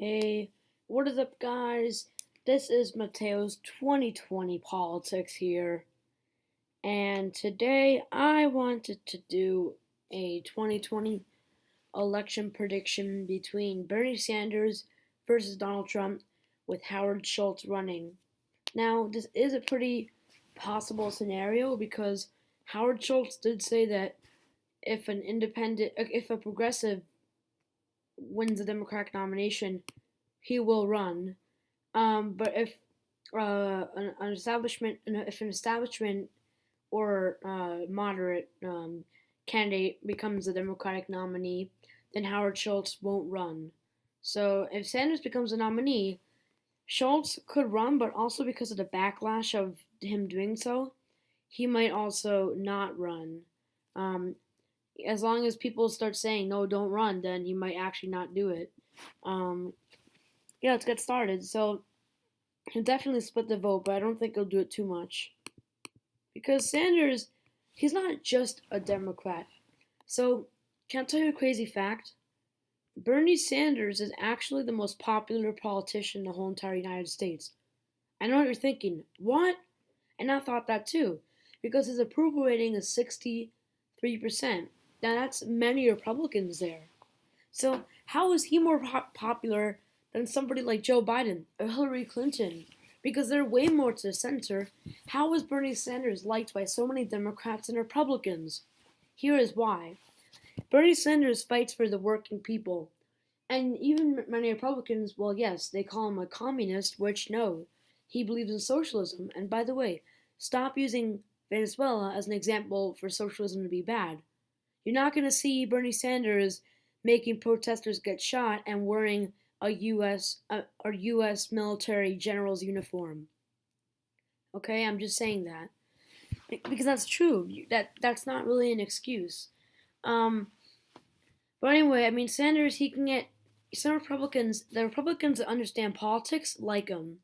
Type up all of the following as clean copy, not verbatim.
Hey, what is up, guys? This is Mateo's 2020 Politics here, and today I wanted to do a 2020 election prediction between Bernie Sanders versus Donald Trump with Howard Schultz running. Now, this is a pretty possible scenario because Howard Schultz did say that if a progressive wins the Democratic nomination, he will run. But if if an establishment or moderate candidate becomes the Democratic nominee, then Howard Schultz won't run. So if Sanders becomes a nominee, Schultz could run, but also because of the backlash of him doing so, he might also not run. Um, as long as people start saying no, don't run, then he might actually not do it. Um, yeah, let's get started. So he'll definitely split the vote, but I don't think he'll do it too much. Because Sanders, he's not just a Democrat. So, can I tell you a crazy fact? Bernie Sanders is actually the most popular politician in the whole entire United States. I know what you're thinking. What? And I thought that too. Because his approval rating is 63%. Now, that's many Republicans there. So, how is he more popular than somebody like Joe Biden or Hillary Clinton? Because they're way more to the center. How is Bernie Sanders liked by so many Democrats and Republicans? Here is why. Bernie Sanders fights for the working people. And even many Republicans, well, yes, they call him a communist, which no, he believes in socialism. And by the way, stop using Venezuela as an example for socialism to be bad. You're not going to see Bernie Sanders making protesters get shot and wearing a U.S. military general's uniform. Okay, I'm just saying that because that's true. That's not really an excuse. Um, but anyway, I mean Sanders, he can get some Republicans. The Republicans that understand politics like him.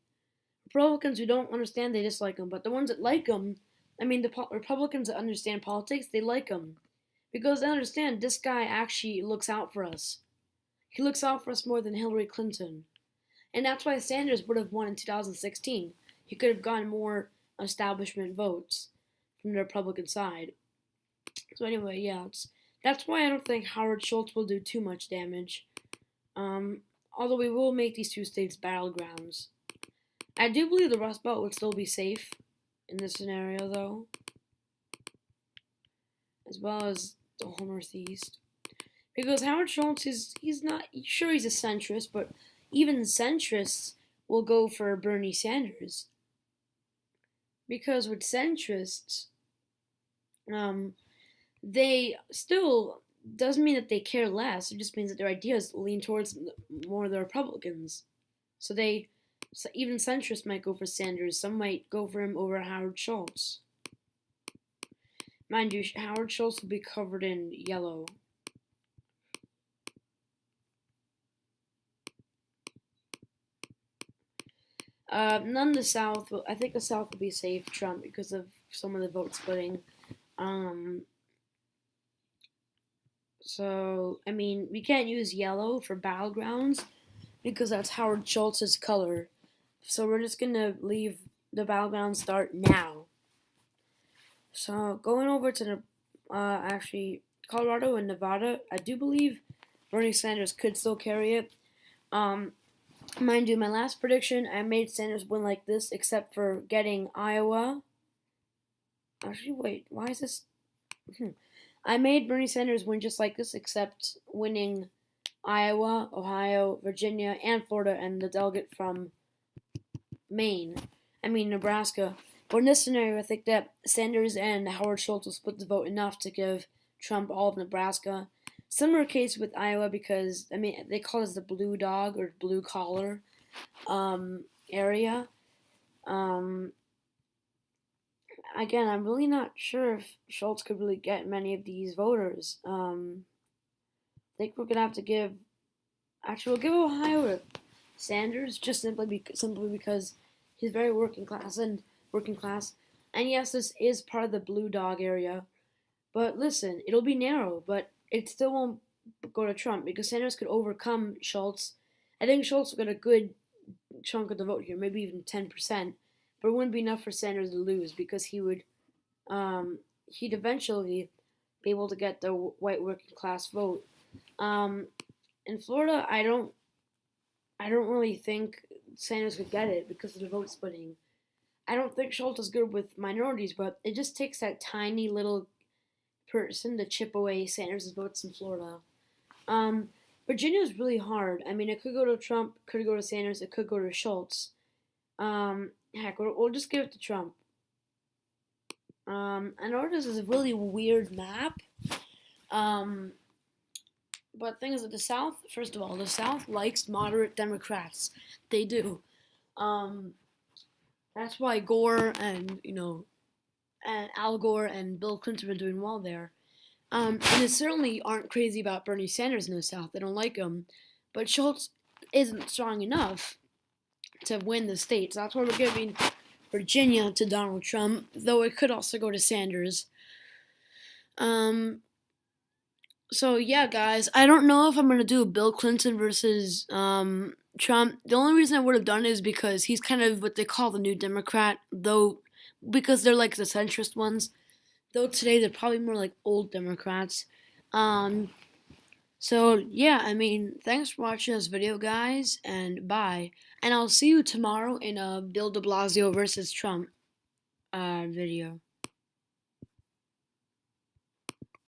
Republicans who don't understand, they dislike him. But the ones that like him, I mean the Republicans that understand politics, they like him because they understand this guy actually looks out for us. He looks out for us more than Hillary Clinton. And that's why Sanders would have won in 2016. He could have gotten more establishment votes from the Republican side. So anyway, yeah, that's why I don't think Howard Schultz will do too much damage. Although we will make these two states battlegrounds. I do believe the Rust Belt would still be safe in this scenario, though, as well as the whole Northeast. Because Howard Schultz he's not sure he's a centrist, but even centrists will go for Bernie Sanders. Because with centrists, they still doesn't mean that they care less. It just means that their ideas lean towards more of the Republicans. So even centrists might go for Sanders. Some might go for him over Howard Schultz. Mind you, Howard Schultz will be covered in yellow. None of the South. I think the South will be safe, Trump, because of some of the vote splitting. So I mean, we can't use yellow for battlegrounds because that's Howard Schultz's color. So we're just gonna leave the battleground start now. So going over to the actually Colorado and Nevada, I do believe Bernie Sanders could still carry it. Mind you, my last prediction, I made Sanders win like this, except for getting Iowa. Actually, wait, why is this? I made Bernie Sanders win just like this, except winning Iowa, Ohio, Virginia, and Florida, and the delegate from Nebraska. But in this scenario, I think that Sanders and Howard Schultz will split the vote enough to give Trump all of Nebraska. Similar case with Iowa because, they call this the blue dog or blue collar area. Again, I'm really not sure if Schultz could really get many of these voters. I think we're going to have to give, actually, we'll give Ohio to Sanders just simply because he's very working class. And yes, this is part of the blue dog area. But listen, it'll be narrow, but it still won't go to Trump because Sanders could overcome Schultz I think Schultz will get a good chunk of the vote here, maybe even 10%, but it wouldn't be enough for Sanders to lose because he'd eventually be able to get the white working class vote. Um, in Florida, I don't really think Sanders could get it because of the vote splitting. I don't think Schultz is good with minorities, but it just takes that tiny little person to chip away Sanders' votes in Florida. Um, Virginia is really hard. I mean, it could go to Trump, could go to Sanders, it could go to Schultz. Heck, we'll just give it to Trump. I know this is a really weird map. Um, but the thing is that the South, first of all, the South likes moderate Democrats. They do. Um, that's why Gore and Al Gore and Bill Clinton are doing well there. And they certainly aren't crazy about Bernie Sanders in the South. They don't like him. But Schultz isn't strong enough to win the states. That's why we're giving Virginia to Donald Trump, though it could also go to Sanders. So yeah, guys, I don't know if I'm gonna do Bill Clinton versus Trump. The only reason I would have done it is because he's kind of what they call the new Democrat, though, because they're like the centrist ones. Though today they're probably more like old Democrats. Um, so yeah, I mean, thanks for watching this video, guys, and bye. And I'll see you tomorrow in a Bill De Blasio versus Trump video.